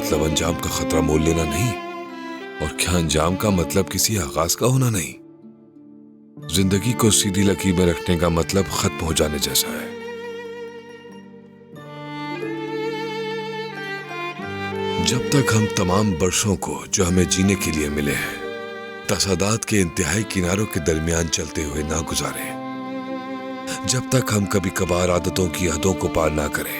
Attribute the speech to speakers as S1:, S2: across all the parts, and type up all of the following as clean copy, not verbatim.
S1: मतलब अंजाम का खतरा मोल लेना नहीं, और क्या अंजाम का मतलब किसी आगाज का होना नहीं। जिंदगी को सीधी लकीर में रखने का मतलब खत्म हो जाने जैसा है। जब तक हम तमाम बरसों को जो हमें जीने के लिए मिले हैं तसादात के इंतहाई किनारों के दरमियान चलते हुए ना गुजारें, जब तक हम कभी कभार आदतों की हदों को पार ना करें,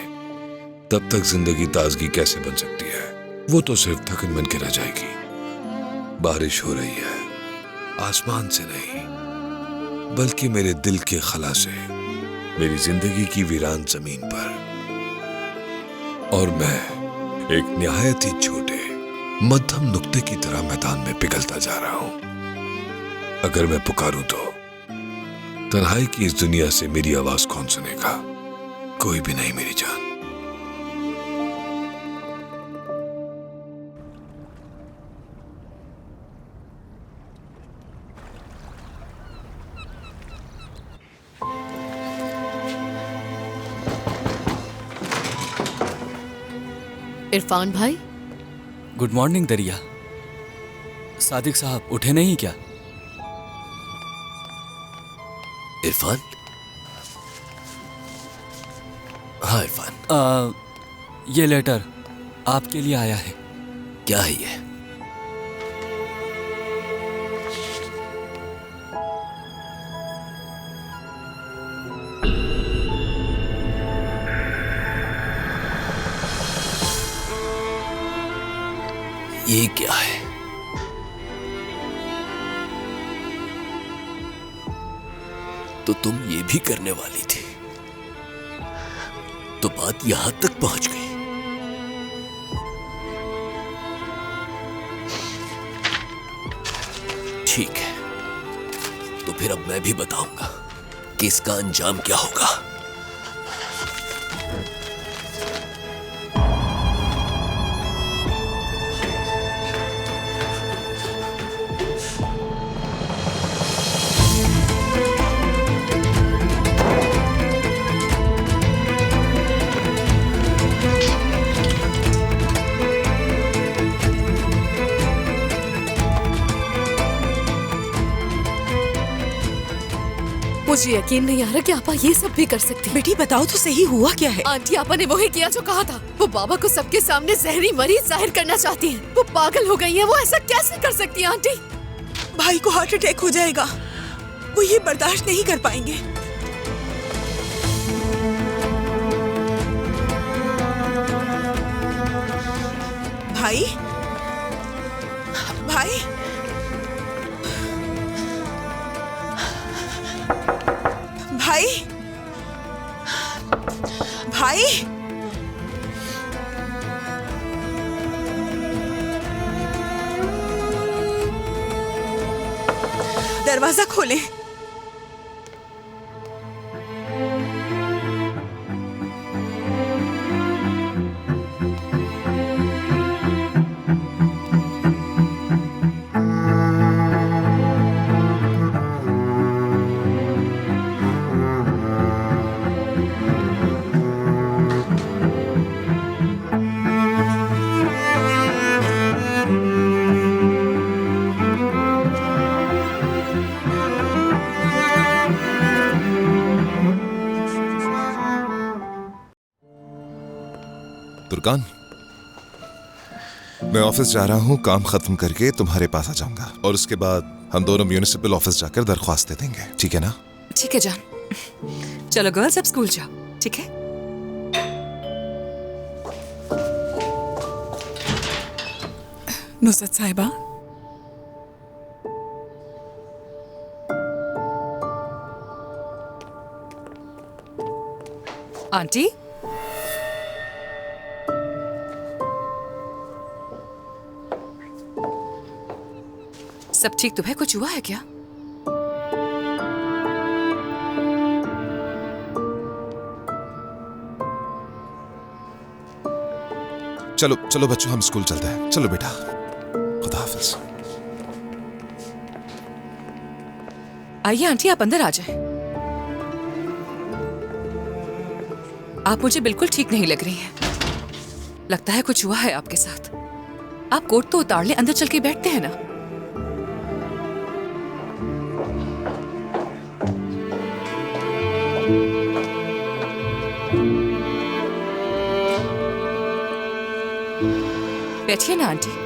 S1: तब तक जिंदगी ताजगी कैसे बन सकती है? वो तो सिर्फ थकन बन के रह जाएगी। बारिश हो रही है, आसमान से नहीं बल्कि मेरे दिल के खला से, मेरी जिंदगी की वीरान जमीन पर। और मैं एक निहायत ही छोटे मध्यम नुक्ते की तरह मैदान में पिघलता जा रहा हूं। अगर मैं पुकारूं तो तन्हाई की इस दुनिया से मेरी आवाज कौन सुनेगा? कोई भी नहीं मेरी जान।
S2: इरफान भाई।
S3: गुड मॉर्निंग दरिया। सादिक साहब उठे नहीं क्या?
S4: इरफान? हाँ इरफान।
S3: ये लेटर आपके लिए आया है।
S4: क्या है ये? ये क्या है? तो तुम ये भी करने वाली थी, तो बात यहां तक पहुंच गई। ठीक है, तो फिर अब मैं भी बताऊंगा कि इसका अंजाम क्या होगा।
S2: मुझे यकीन नहीं आ रहा कि आपा ये सब भी कर सकती हैं।
S5: बेटी बताओ तो सही हुआ क्या है?
S2: आंटी, आपा ने वही किया जो कहा था। वो बाबा को सबके सामने जहरी मरीज जाहिर करना चाहती हैं। वो पागल हो गई हैं। वो ऐसा कैसे कर सकती हैं आंटी?
S5: भाई को हार्ट अटैक हो जाएगा, वो ये बर्दाश्त नहीं कर पाएंगे। भाई, भाई, भाई, भाई, दरवाजा खोलें।
S6: तुर्कान, मैं ऑफिस जा रहा हूँ। काम खत्म करके तुम्हारे पास आ जाऊंगा और उसके बाद हम दोनों म्यूनिसिपल ऑफिस जाकर दरख्वास्त दे देंगे, ठीक है ना?
S7: ठीक है जान। चलो गर्ल्स, अब स्कूल जाओ, ठीक है?
S5: नुसरत साहिबा,
S7: आंटी, सब ठीक तो है? कुछ हुआ है क्या?
S6: चलो चलो बच्चों, हम स्कूल चलते हैं। चलो बेटा, खुदा हाफिज।
S7: आइए आंटी, आप अंदर आ जाएं। आप मुझे बिल्कुल ठीक नहीं लग रही हैं। लगता है कुछ हुआ है आपके साथ। आप कोट तो उतार ले, अंदर चल के बैठते हैं ना। बैठिए ना आंटी।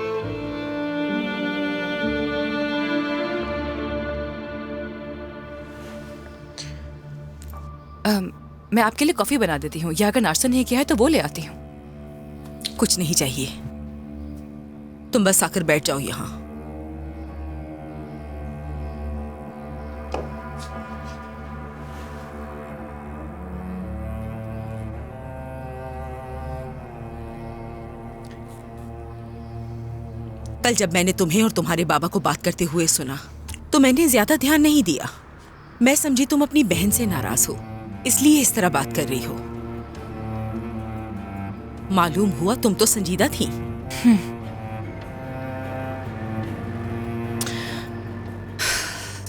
S7: मैं आपके लिए कॉफी बना देती हूँ, या अगर नाश्ता नहीं किया है तो वो ले आती हूँ।
S5: कुछ नहीं चाहिए, तुम बस आकर बैठ जाओ यहाँ। कल जब मैंने तुम्हें और तुम्हारे बाबा को बात करते हुए सुना तो मैंने ज्यादा ध्यान नहीं दिया। मैं समझी तुम अपनी बहन से नाराज हो, इसलिए इस तरह बात कर रही हो। मालूम हुआ तुम तो संजीदा थी।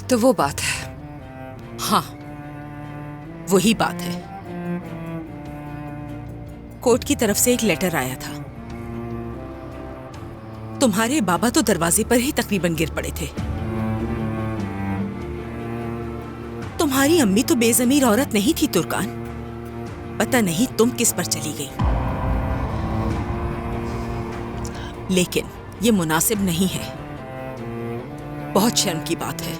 S7: तो वो बात है।
S5: हाँ, वही बात है। कोर्ट की तरफ से एक लेटर आया था। तुम्हारे बाबा तो दरवाजे पर ही तकरीबन गिर पड़े थे। तुम्हारी अम्मी तो बेज़मीर औरत नहीं थी तुर्कान। पता नहीं तुम किस पर चली गई, लेकिन ये मुनासिब नहीं है। बहुत शर्म की बात है।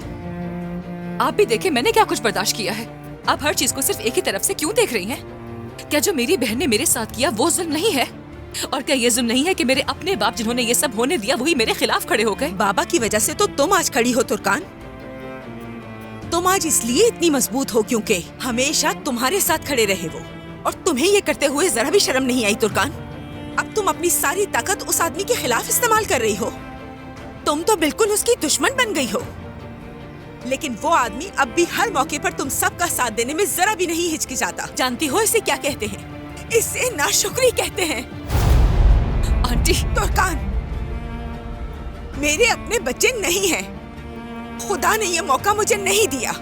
S7: आप भी देखें मैंने क्या कुछ बर्दाश्त किया है। आप हर चीज को सिर्फ एक ही तरफ से क्यों देख रही हैं? क्या जो मेरी बहन ने मेरे साथ किया वो जुल्म नहीं है? और क्या ये जुल्म नहीं है कि मेरे अपने बाप जिन्होंने ये सब होने दिया वही मेरे खिलाफ खड़े हो गए?
S5: बाबा की वजह से तो तुम आज खड़ी हो तुर्कान। तुम आज इसलिए इतनी मजबूत हो क्योंकि हमेशा तुम्हारे साथ खड़े रहे वो, और तुम्हें ये करते हुए जरा भी शर्म नहीं आई तुर्कान। अब तुम अपनी सारी ताकत उस आदमी के खिलाफ इस्तेमाल कर रही हो। तुम तो बिल्कुल उसकी दुश्मन बन गई हो। लेकिन वो आदमी अब भी हर मौके पर तुम सबका साथ देने में जरा भी नहीं हिचकिचाता। जानती हो इसे क्या कहते हैं? इसे नाशुक्री कहते हैं।
S7: आंटी
S5: तुर्कान, मेरे अपने बच्चे नहीं हैं। खुदा ने यह मौका मुझे नहीं दिया।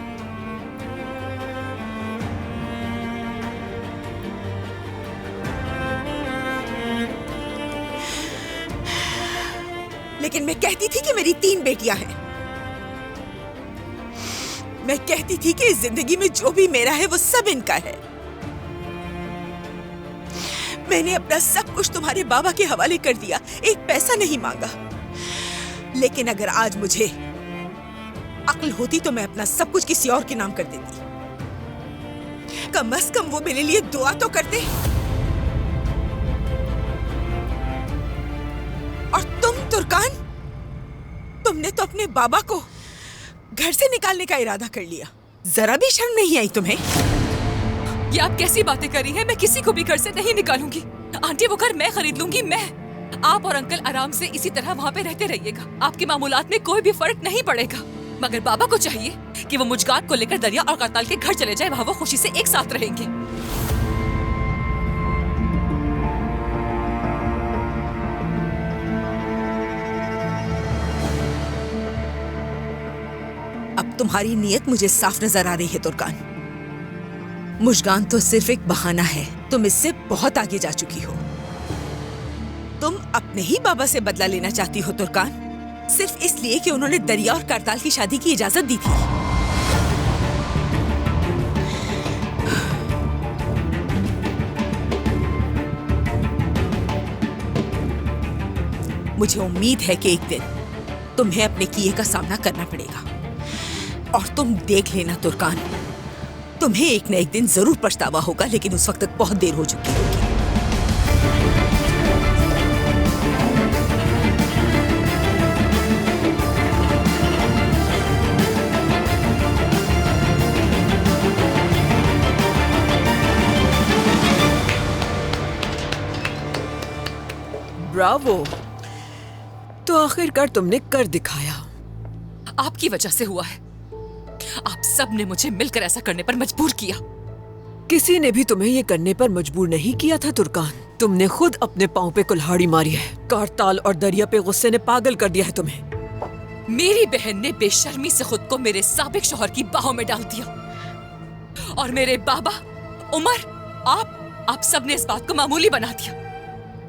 S5: लेकिन मैं कहती थी कि मेरी 3 बेटियां हैं। मैं कहती थी कि इस जिंदगी में जो भी मेरा है वो सब इनका है। मैंने अपना सब कुछ तुम्हारे बाबा के हवाले कर दिया, एक पैसा नहीं मांगा। लेकिन अगर आज मुझे अक्ल होती तो मैं अपना सब कुछ किसी और के नाम कर देती। कम से कम वो मेरे लिए दुआ तो करते। और तुम तुर्कान, तुमने तो अपने बाबा को घर से निकालने का इरादा कर लिया। जरा भी शर्म नहीं आई तुम्हें?
S7: ये आप कैसी बातें कर रही हैं? मैं किसी को भी घर से नहीं निकालूंगी। आंटी वो घर मैं खरीद लूंगी। मैं, आप और अंकल आराम से इसी तरह वहाँ पे रहते रहिएगा। आपके मामूलात में कोई भी फर्क नहीं पड़ेगा। मगर बाबा को चाहिए कि वो मुझगात को लेकर दरिया और करताल के घर चले जाए। वहाँ वो खुशी से एक साथ रहेंगे।
S5: अब तुम्हारी नीयत मुझे साफ नजर आ रही है तुर्कान। मुश्गान तो सिर्फ एक बहाना है। तुम इससे बहुत आगे जा चुकी हो। तुम अपने ही बाबा से बदला लेना चाहती हो तुर्कान, सिर्फ इसलिए कि उन्होंने दरिया और करताल की शादी की इजाजत दी थी। मुझे उम्मीद है कि एक दिन तुम्हें अपने किए का सामना करना पड़ेगा। और तुम देख लेना तुर्कान, तुम्हें एक न एक दिन जरूर पछतावा होगा, लेकिन उस वक्त तक बहुत देर हो चुकी होगी।
S8: ब्रावो, तो आखिरकार तुमने कर दिखाया।
S7: आपकी वजह से हुआ है। आप सब ने मुझे मिलकर ऐसा करने पर मजबूर किया।
S8: किसी ने भी तुम्हें ये करने पर मजबूर नहीं किया था तुर्कान। तुमने खुद अपने पांव पे कुल्हाड़ी मारी है। करताल और दरिया पे गुस्से ने पागल कर दिया है तुम्हें।
S7: मेरी बहन ने बेशर्मी से खुद को मेरे साबिक शौहर की बाहों में डाल दिया। और मेरे बाबा, उमर, आप सब ने इस बात को मामूली बना दिया।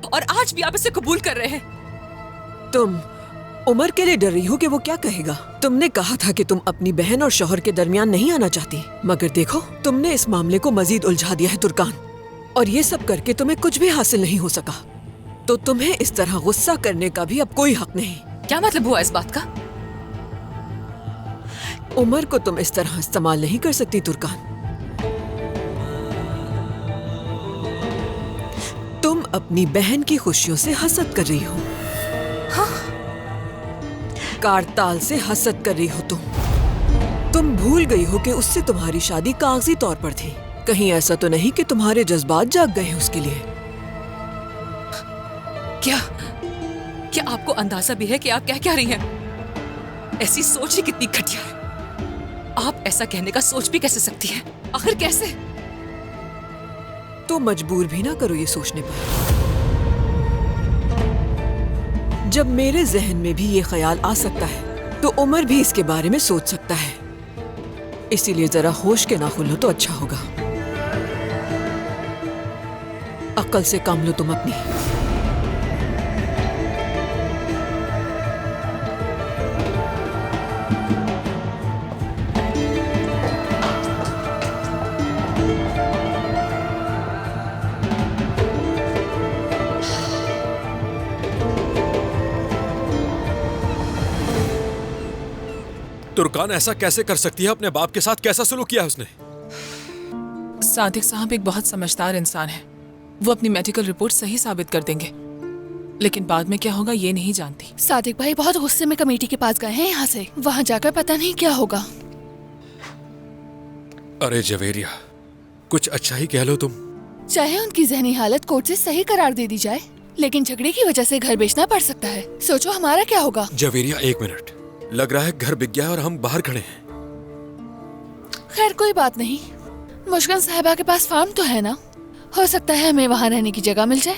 S7: और आज भी आप इसे कबूल कर रहे हैं।
S8: तुम उमर के लिए डर रही हो कि वो क्या कहेगा। तुमने कहा था कि तुम अपनी बहन और शौहर के दरमियान नहीं आना चाहती, मगर देखो तुमने इस मामले को मजीद उलझा दिया है तुर्कान, और ये सब करके तुम्हें कुछ भी हासिल नहीं हो सका। तो तुम्हें इस तरह गुस्सा करने का भी अब कोई हक नहीं।
S7: क्या मतलब हुआ इस बात का?
S8: उमर को तुम इस तरह इस्तेमाल नहीं कर सकती तुर्कान। तुम अपनी बहन की खुशियों से हसद कर रही हो। कारताल से हसद कर रही हो तुम भूल गई हो कि उससे तुम्हारी शादी कागजी तौर पर थी। कहीं ऐसा तो नहीं कि तुम्हारे जज्बात जाग गए हैं उसके लिए?
S7: क्या आपको अंदाजा भी है कि आप क्या कह रही हैं? ऐसी सोच ही कितनी घटिया है। आप ऐसा कहने का सोच भी कैसे सकती हैं? आखिर कैसे?
S8: तो मजबूर भी ना करो ये सोचने पर। जब मेरे जहन में भी ये ख्याल आ सकता है तो उमर भी इसके बारे में सोच सकता है। इसीलिए जरा होश के नाखुन लो तो अच्छा होगा। अक्ल से काम लो तुम अपनी।
S9: तुर्कान ऐसा कैसे कर सकती है? अपने बाप के साथ कैसा सलूक किया है उसने?
S7: सादिक साहब एक बहुत समझदार इंसान है। वो अपनी मेडिकल रिपोर्ट सही साबित कर देंगे, लेकिन बाद में क्या होगा ये नहीं जानती।
S2: सादिक भाई बहुत गुस्से में कमेटी के पास गए हैं यहाँ से। वहाँ जाकर पता नहीं क्या होगा।
S9: अरे जवेरिया, कुछ अच्छा ही कह लो तुम।
S2: चाहे उनकी जहनी हालत कोर्ट से सही करार दे दी जाए, लेकिन झगड़े की वजह से घर बेचना पड़ सकता है। सोचो हमारा क्या होगा।
S9: जवेरिया एक मिनट, लग रहा है घर बिक गया है और हम बाहर खड़े हैं।
S2: खैर कोई बात नहीं, मुश्किल साहिबा के पास फार्म तो है ना, हो सकता है हमें वहाँ रहने की जगह मिल जाए।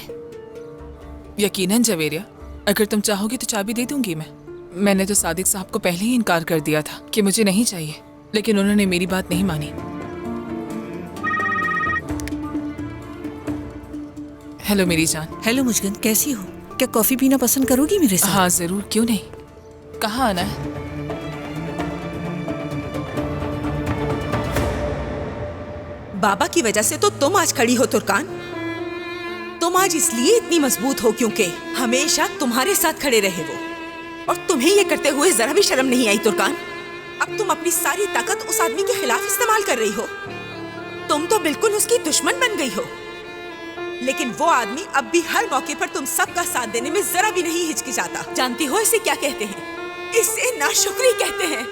S7: यकीनन जवेरिया, अगर तुम चाहोगी तो चाबी दे दूंगी मैंने तो सादिक साहब को पहले ही इनकार कर दिया था कि मुझे नहीं चाहिए, लेकिन उन्होंने मेरी बात नहीं मानी। हेलो मेरी जान।
S5: हेलो मुश्किल, कैसी हो? क्या कॉफी पीना पसंद करोगी मेरे साथ?
S7: हाँ जरूर, क्यों नहीं। कहाँ आना है?
S5: बाबा की वजह से तो तुम आज खड़ी हो तुर्कान। तुम आज इसलिए इतनी मजबूत हो क्योंकि हमेशा तुम्हारे साथ खड़े रहे वो, और तुम्हें ये करते हुए जरा भी शर्म नहीं आई तुर्कान। अब तुम अपनी सारी ताकत उस आदमी के खिलाफ इस्तेमाल कर रही हो। तुम तो बिल्कुल उसकी दुश्मन बन गई हो, लेकिन वो आदमी अब भी हर मौके पर तुम सबका साथ देने में जरा भी नहीं हिचकिचाता। जानती हो इसे क्या कहते हैं? इसे नाशुक्री कहते हैं।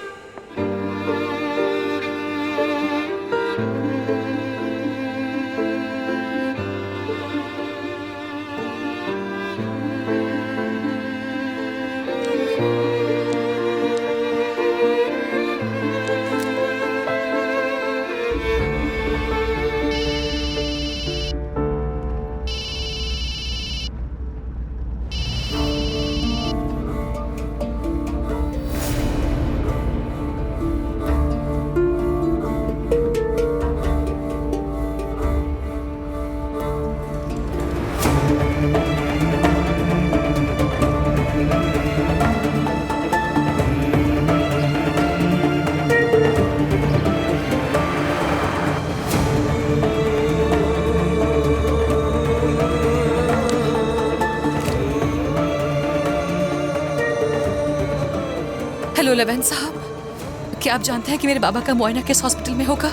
S7: हेलो लेवेन साहब, क्या आप जानते हैं कि मेरे बाबा का मुआयना किस हॉस्पिटल में होगा?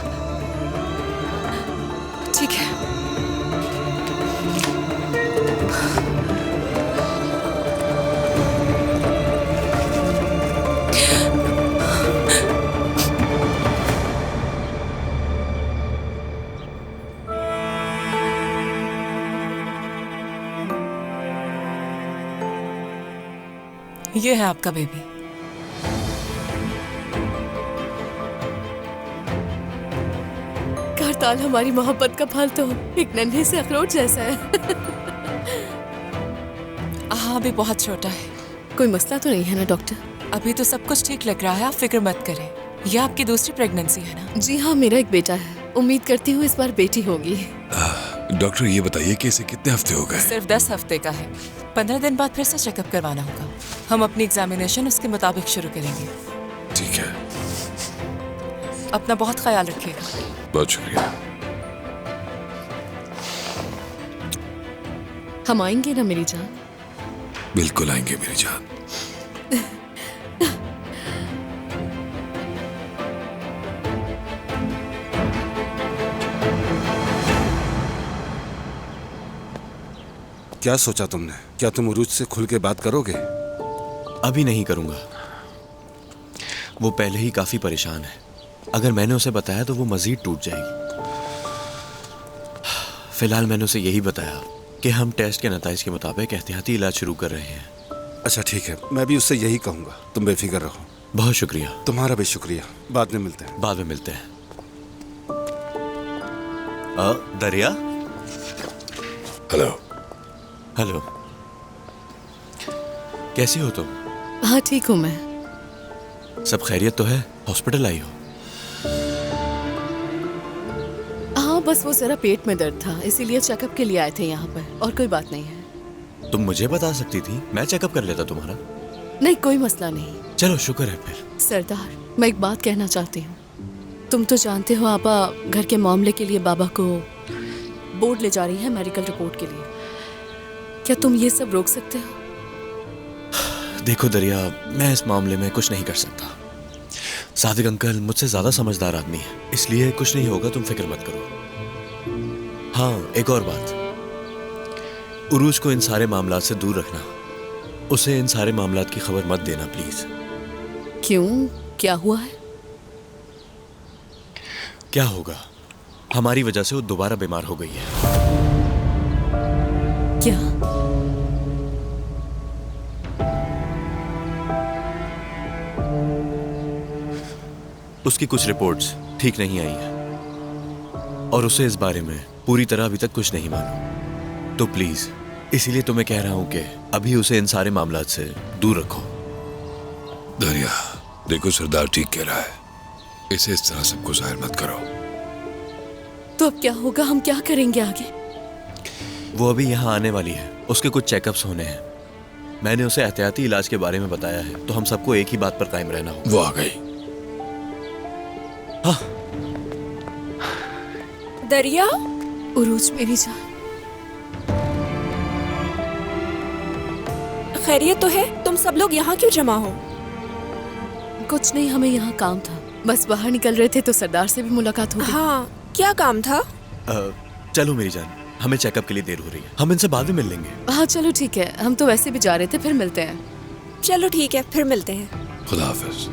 S7: ठीक है। ये है आपका बेबी।
S2: कारताल हमारी मोहब्बत का फल तो एक नन्हे से अखरोट जैसा है।
S7: हाँ, अभी बहुत छोटा है।
S2: कोई मसला तो नहीं है ना डॉक्टर?
S7: अभी तो सब कुछ ठीक लग रहा है, आप फिक्र मत करें। यह आपकी दूसरी प्रेगनेंसी है ना?
S2: जी हाँ, मेरा एक बेटा है। उम्मीद करती हूँ इस बार बेटी होगी।
S1: डॉक्टर ये बताइए कि इसे कितने हफ्ते हो गए?
S10: सिर्फ 10 हफ्ते का है। 15 दिन बाद फिर से चेकअप करवाना होगा। हम अपनी एग्जामिनेशन उसके मुताबिक शुरू करेंगे।
S1: ठीक है,
S10: अपना बहुत ख्याल रखिएगा।
S1: बहुत शुक्रिया।
S2: हम आएंगे ना मेरी जान?
S1: बिल्कुल आएंगे मेरी जान।
S11: क्या सोचा तुमने? क्या तुम उरूज से खुल के बात करोगे?
S12: अभी नहीं करूंगा। वो पहले ही काफी परेशान है। अगर मैंने उसे बताया तो वो मजीद टूट जाएगी। फिलहाल मैंने उसे यही बताया कि हम टेस्ट के नताइज के मुताबिक एहतियाती इलाज शुरू कर रहे हैं।
S11: अच्छा ठीक है, मैं भी उससे यही कहूंगा। तुम बेफिक्र रहो।
S12: बहुत शुक्रिया।
S11: तुम्हारा भी शुक्रिया। बाद में मिलते हैं।
S12: बाद में मिलते हैं। दरिया।
S1: हेलो।
S12: हेलो, कैसी हो तुम?
S2: हाँ ठीक हूँ मैं।
S12: सब खैरियत तो है? हॉस्पिटल आई हो?
S2: हाँ बस वो जरा पेट में दर्द था, इसीलिए चेकअप के लिए आए थे यहाँ पर, और कोई बात नहीं है।
S12: तुम मुझे बता सकती थी, मैं चेकअप कर लेता तुम्हारा।
S2: नहीं कोई मसला नहीं।
S12: चलो शुक्र है फिर।
S2: सरदार, मैं एक बात कहना चाहती हूँ। तुम तो जानते हो आपा घर के मामले के लिए बाबा को बोर्ड ले जा रही है मेडिकल रिपोर्ट के लिए। क्या तुम ये सब रोक सकते हो?
S12: देखो दरिया, मैं इस मामले में कुछ नहीं कर सकता। सादिक अंकल मुझसे ज्यादा समझदार आदमी है, इसलिए कुछ नहीं होगा, तुम फिक्र मत करो। हाँ एक और बात, उरूज को इन सारे मामलात से दूर रखना। उसे इन सारे मामलात की खबर मत देना प्लीज।
S2: क्यों, क्या हुआ है?
S12: क्या होगा, हमारी वजह से वो दोबारा बीमार हो गई है।
S2: क्या?
S12: उसकी कुछ रिपोर्ट्स ठीक नहीं आई हैं और उसे इस बारे में पूरी तरह अभी तक कुछ नहीं मालूम। तो प्लीज इसीलिए तो मैं कह रहा हूं कि अभी उसे इन सारे मामलात से दूर रखो।
S1: दरिया देखो, सरदार ठीक कह रहा है, इसे इस तरह सबको जाहिर मत करो।
S2: तो अब क्या होगा, हम क्या करेंगे आगे?
S12: वो अभी यहाँ आने वाली है, उसके कुछ चेकअप्स होने हैं। मैंने उसे एहतियाती इलाज के बारे में बताया है, तो हम सबको एक ही बात पर कायम रहना होगा।
S1: वो आ गई।
S12: हाँ
S7: दरिया।
S2: उरूज मेरी जान,
S7: खैरियत तो है? तुम सब लोग यहाँ क्यों जमा हो?
S2: कुछ नहीं, हमें यहाँ काम था, बस बाहर निकल रहे थे तो सरदार से भी मुलाकात हो गई।
S7: हाँ, क्या काम था?
S12: चलो मेरी जान, हमें चेकअप के लिए देर हो रही है, हम इनसे बाद में मिल लेंगे।
S2: हाँ चलो ठीक है, हम तो वैसे भी जा रहे थे, फिर मिलते हैं।
S7: चलो ठीक है, फिर मिलते हैं।
S1: खुदा हाफिज।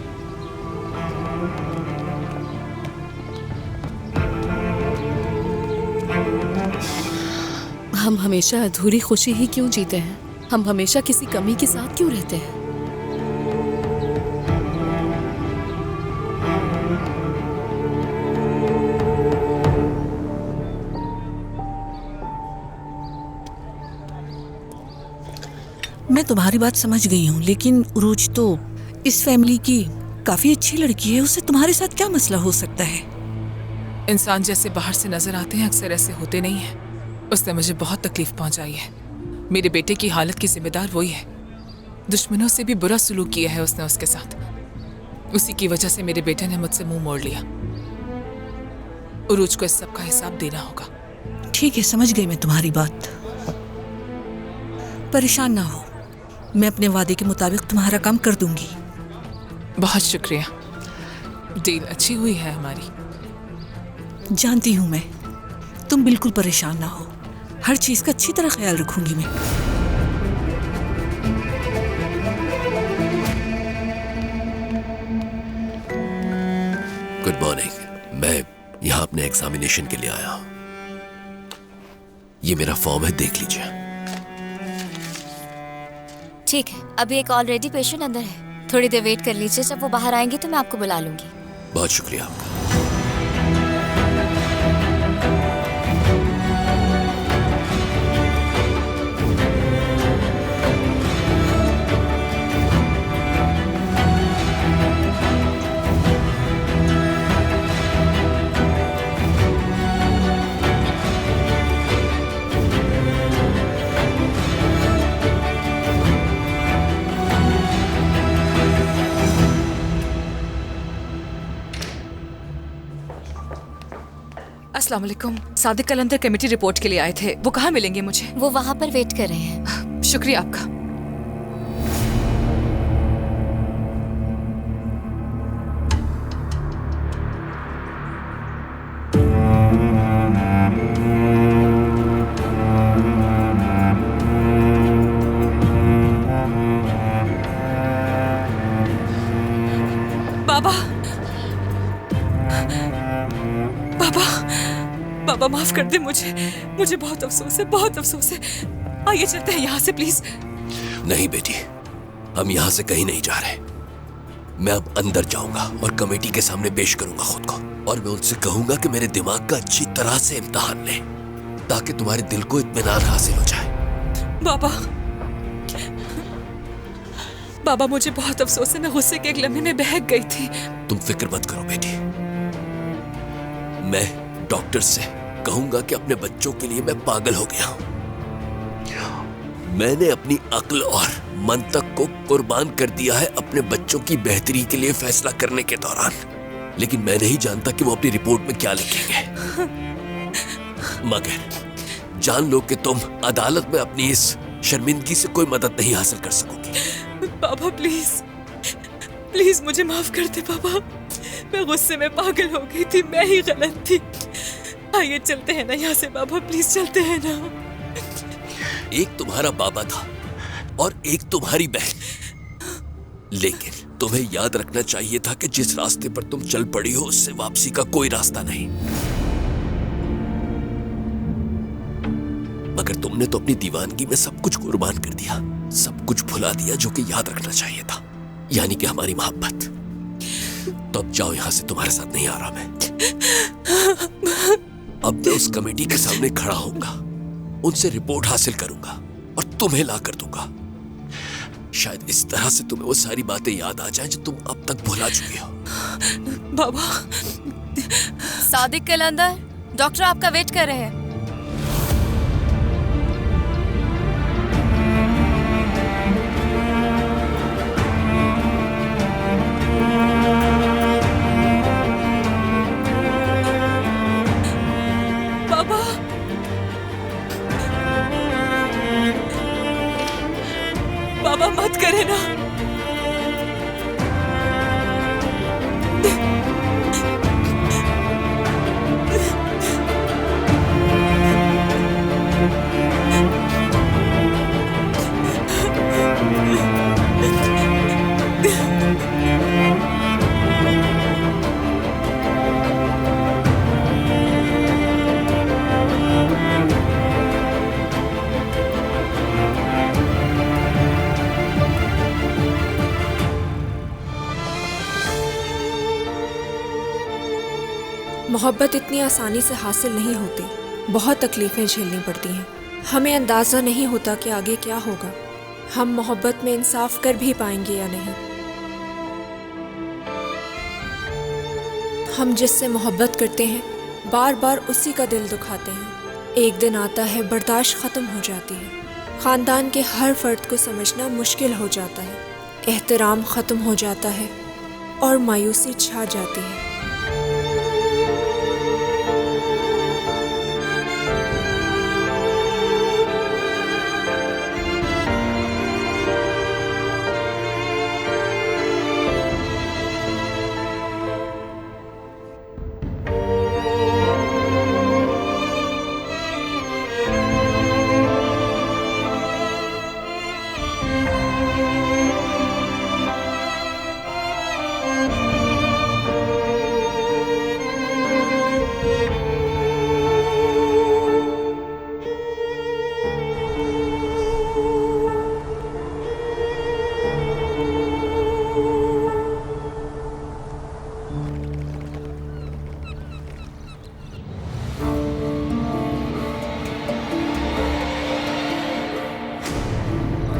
S2: हम हमेशा अधूरी खुशी ही क्यों जीते हैं? हम हमेशा किसी कमी के साथ क्यों रहते हैं?
S5: मैं तुम्हारी बात समझ गई हूँ, लेकिन उरूज तो इस फैमिली की काफी अच्छी लड़की है, उससे तुम्हारे साथ क्या मसला हो सकता है?
S10: इंसान जैसे बाहर से नजर आते हैं अक्सर ऐसे होते नहीं हैं। उसने मुझे बहुत तकलीफ पहुंचाई है। मेरे बेटे की हालत की जिम्मेदार वही है। दुश्मनों से भी बुरा सलूक किया है उसने उसके साथ। उसी की वजह से मेरे बेटे ने मुझसे मुंह मोड़ लिया। उरूज को इस सब का हिसाब देना होगा।
S5: ठीक है, समझ गई मैं तुम्हारी बात। परेशान ना हो, मैं अपने वादे के मुताबिक तुम्हारा काम कर दूंगी।
S10: बहुत शुक्रिया। डील अच्छी हुई है हमारी।
S5: जानती हूँ मैं, तुम बिल्कुल परेशान ना हो, हर चीज का अच्छी तरह ख्याल रखूंगी मैं।
S4: Good morning. मैं यहाँ अपने एग्जामिनेशन के लिए आया हूँ। ये मेरा फॉर्म है, देख लीजिए।
S13: ठीक है, अभी एक ऑलरेडी पेशेंट अंदर है, थोड़ी देर वेट कर लीजिए। जब वो बाहर आएंगे तो मैं आपको बुला लूंगी।
S4: बहुत शुक्रिया आपका।
S7: अस्सलाम वालेकुम। सादिक कलंदर कमेटी रिपोर्ट के लिए आए थे, वो कहाँ मिलेंगे मुझे?
S13: वो वहाँ पर वेट कर रहे हैं।
S7: शुक्रिया आपका। बाबा, बाबा, बाबा माफ कर दे मुझे बहुत अफसोस है, बहुत अफसोस है। आइए चलते हैं यहाँ से प्लीज।
S4: नहीं बेटी, हम यहाँ से कहीं नहीं जा रहे। मैं अब अंदर जाऊंगा और कमेटी के सामने पेश करूंगा खुद को, और मैं उनसे कहूंगा कि मेरे दिमाग का अच्छी तरह से इम्तिहान लें, ताकि तुम्हारे दिल को इत्मीनान हासिल हो जाए।
S7: बाबा, बाबा मुझे बहुत अफसोस है, मैं गुस्से के एक लम्हे में बहक गई थी।
S4: तुम फिक्र मत करो बेटी, मैं डॉक्टर से कहूंगा कि अपने बच्चों के लिए मैं पागल हो गया हूं। मैंने अपनी अक्ल और मंतक को कुर्बान कर दिया है अपने बच्चों की बेहतरी के लिए फैसला करने के दौरान, लेकिन मैं नहीं जानता कि वो अपनी रिपोर्ट में क्या लिखेंगे। मगर जान लो कि तुम अदालत में अपनी इस शर्मिंदगी से कोई मदद नहीं हासिल कर सकोगी।
S7: बाबा प्लीज, प्लीज मुझे माफ कर दे बाबा, मैं गुस्से में पागल हो गई थी, मैं ही गलत थी। आइए चलते हैं ना यहाँ से बाबा, प्लीज चलते हैं ना।
S4: एक तुम्हारा बाबा था और एक तुम्हारी बहन, लेकिन तुम्हें याद रखना चाहिए था कि जिस रास्ते पर तुम चल पड़ी हो उससे वापसी का कोई रास्ता नहीं। मगर तुमने तो अपनी दीवानगी में सब कुछ कुर्बान कर दिया, सब कुछ भुला दिया जो कि याद रखना चाहिए था, यानी कि हमारी मोहब्बत। तो अब जाओ यहाँ से, तुम्हारे साथ नहीं आ रहा मैं। अब मैं उस कमेटी के सामने खड़ा होऊंगा, उनसे रिपोर्ट हासिल करूंगा और तुम्हें ला कर दूंगा। शायद इस तरह से तुम्हें वो सारी बातें याद आ जाएं जो तुम अब तक भुला चुके हो।
S7: बाबा।
S13: सादिक कलंदर, डॉक्टर आपका वेट कर रहे हैं।
S7: बाबा मत करे ना।
S14: मोहब्बत इतनी आसानी से हासिल नहीं होती, बहुत तकलीफ़ें झेलनी पड़ती हैं। हमें अंदाज़ा नहीं होता कि आगे क्या होगा, हम मोहब्बत में इंसाफ कर भी पाएंगे या नहीं। हम जिससे मोहब्बत करते हैं बार बार उसी का दिल दुखाते हैं। एक दिन आता है बर्दाश्त ख़त्म हो जाती है, ख़ानदान के हर फ़र्द को समझना मुश्किल हो जाता है, एहतराम ख़त्म हो जाता है और मायूसी छा जाती है।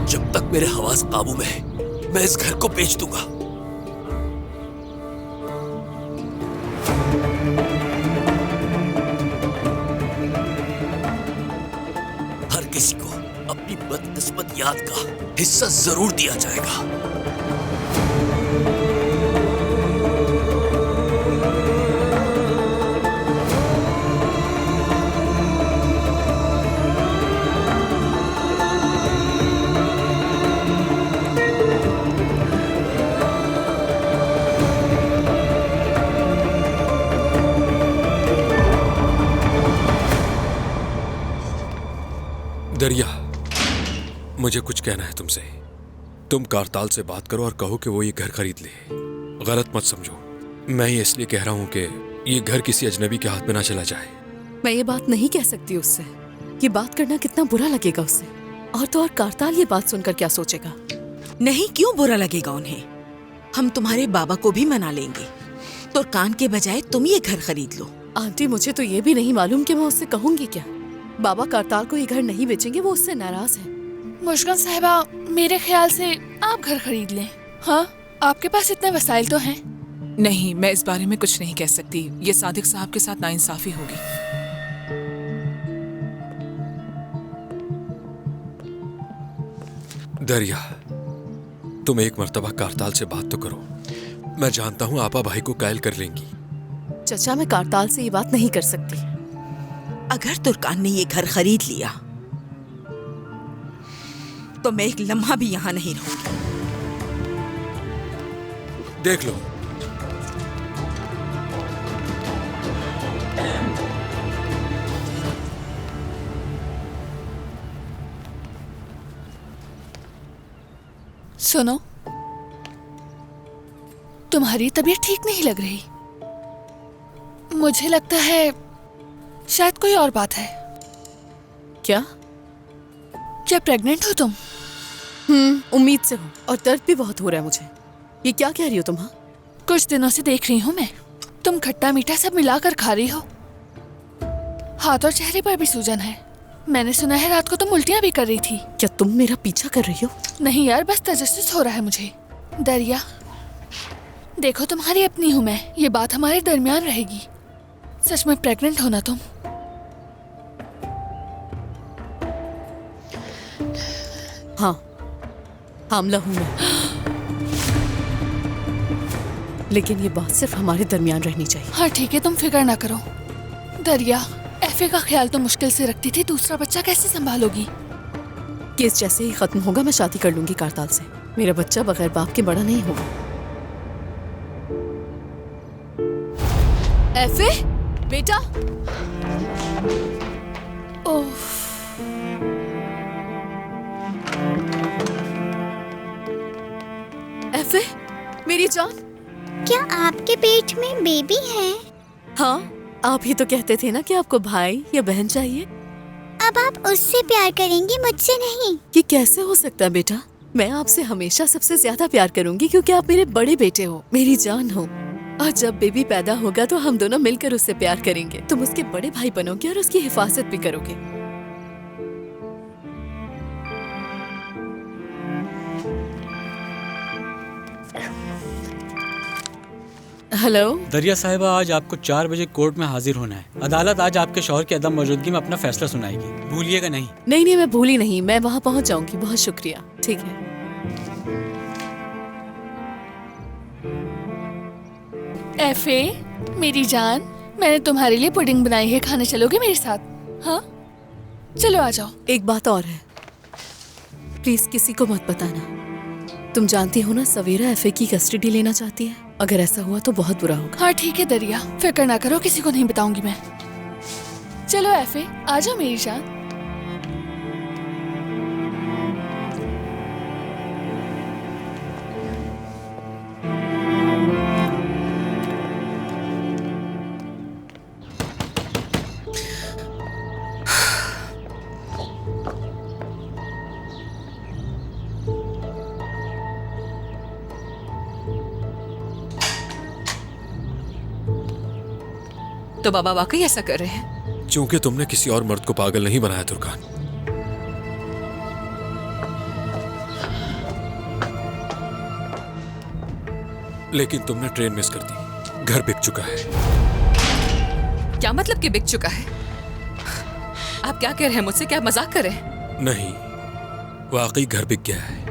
S4: जब तक मेरे हवास काबू में है, मैं इस घर को बेच दूंगा। हर किसी को अपनी बदकिस्मत याद का हिस्सा जरूर दिया जाएगा।
S9: दरिया, मुझे कुछ कहना है तुमसे। तुम कारताल से बात करो और कहो कि वो ये घर खरीद ले। गलत मत समझो, मैं ये इसलिए कह रहा हूँ कि ये घर किसी अजनबी के हाथ में ना चला जाए।
S2: मैं ये बात नहीं कह सकती उससे। ये बात करना कितना बुरा लगेगा उससे। और तो और कारताल ये बात सुनकर क्या सोचेगा?
S5: नहीं, क्यों बुरा लगेगा उन्हें? हम तुम्हारे बाबा को भी मना लेंगे। तुर्कान के बजाय तुम ये घर खरीद लो।
S2: आंटी, मुझे तो ये भी नहीं मालूम कि मैं उससे कहूंगी क्या। बाबा कारताल को ये घर नहीं बेचेंगे, वो उससे नाराज है।
S15: मुश्किल साहिबा, मेरे ख्याल से आप घर खरीद लें। हाँ, आपके पास इतने वसाइल तो हैं।
S10: नहीं, मैं इस बारे में कुछ नहीं कह सकती। ये सादिक साहब के साथ नाइंसाफी होगी।
S9: दरिया, तुम एक मर्तबा कारताल से बात तो करो। मैं जानता हूँ आपा भाई को कायल कर लेंगी।
S2: चचा, मैं कारताल से ये बात नहीं कर सकती।
S5: अगर तुर्कान ने ये घर खरीद लिया तो मैं एक लम्हा भी यहाँ नहीं रहूंगी।
S9: देख लो,
S15: सुनो, तुम्हारी तबीयत ठीक नहीं लग रही। मुझे लगता है शायद कोई और बात है।
S2: क्या?
S15: क्या प्रेग्नेंट हो तुम?
S2: उम्मीद से हो, और दर्द भी बहुत हो रहा है मुझे। ये क्या कह रही हो तुम? हाँ,
S15: कुछ दिनों से देख रही हूँ मैं, तुम खट्टा मीठा सब मिलाकर खा रही हो। हाथ और चेहरे पर भी सूजन है। मैंने सुना है रात को तुम उल्टियाँ भी कर रही थी।
S2: क्या तुम मेरा पीछा कर रही हो?
S15: नहीं यार, बस तजस्सुस हो रहा है मुझे। दरिया, देखो तुम्हारी अपनी हूँ मैं, ये बात हमारे दरमियान रहेगी। सच में प्रेग्नेंट हो ना तुम?
S2: हाँ, हामला हूँ मैं। लेकिन ये बात सिर्फ हमारे दरमियान रहनी चाहिए।
S15: हाँ ठीक है, तुम फिक्र ना करो। दरिया, एफए का ख्याल तो मुश्किल से रखती थी, दूसरा बच्चा कैसे संभालोगी?
S2: केस जैसे ही खत्म होगा मैं शादी कर लूंगी कारताल से। मेरा बच्चा बगैर बाप के बड़ा नहीं होगा। एफे, बेटा।
S15: ओह,
S2: एफे, मेरी जान।
S16: क्या आपके पेट में बेबी है?
S2: हाँ, आप ही तो कहते थे ना कि आपको भाई या बहन चाहिए।
S16: अब आप उससे प्यार करेंगी, मुझसे नहीं।
S2: ये कैसे हो सकता है बेटा? मैं आपसे हमेशा सबसे ज्यादा प्यार करूंगी क्योंकि आप मेरे बड़े बेटे हो, मेरी जान हो। और जब बेबी पैदा होगा तो हम दोनों मिलकर उससे प्यार करेंगे। तुम उसके बड़े भाई बनोगे और उसकी हिफाजत भी करोगे। हेलो
S17: दरिया साहिबा, आज आपको 4 बजे कोर्ट में हाजिर होना है। अदालत आज आपके शौहर की अदम मौजूदगी में अपना फैसला सुनाएगी, भूलिएगा नहीं।
S2: नहीं, मैं भूली नहीं, मैं वहाँ पहुँच जाऊंगी। बहुत शुक्रिया। ठीक है।
S15: एफे, मेरी जान, मैंने तुम्हारे लिए पुडिंग बनाई है, खाने चलोगे मेरे साथ? हाँ चलो आ जाओ।
S2: एक बात और है, प्लीज किसी को मत बताना। तुम जानती हो ना सवेरा एफए की कस्टडी लेना चाहती है। अगर ऐसा हुआ तो बहुत बुरा होगा।
S15: हाँ ठीक है दरिया, फिक्र ना करो, किसी को नहीं बताऊंगी मैं। चलो एफे, आ जाओ मेरी जान।
S7: तो बाबा वाकई ऐसा कर रहे हैं?
S9: क्योंकि तुमने किसी और मर्द को पागल नहीं बनाया तुर्कान। लेकिन तुमने ट्रेन मिस कर दी। घर बिक चुका है।
S7: क्या मतलब कि बिक चुका है? आप क्या कह रहे हैं मुझसे? क्या मजाक कर रहे हैं?
S9: नहीं, वाकई घर बिक गया है।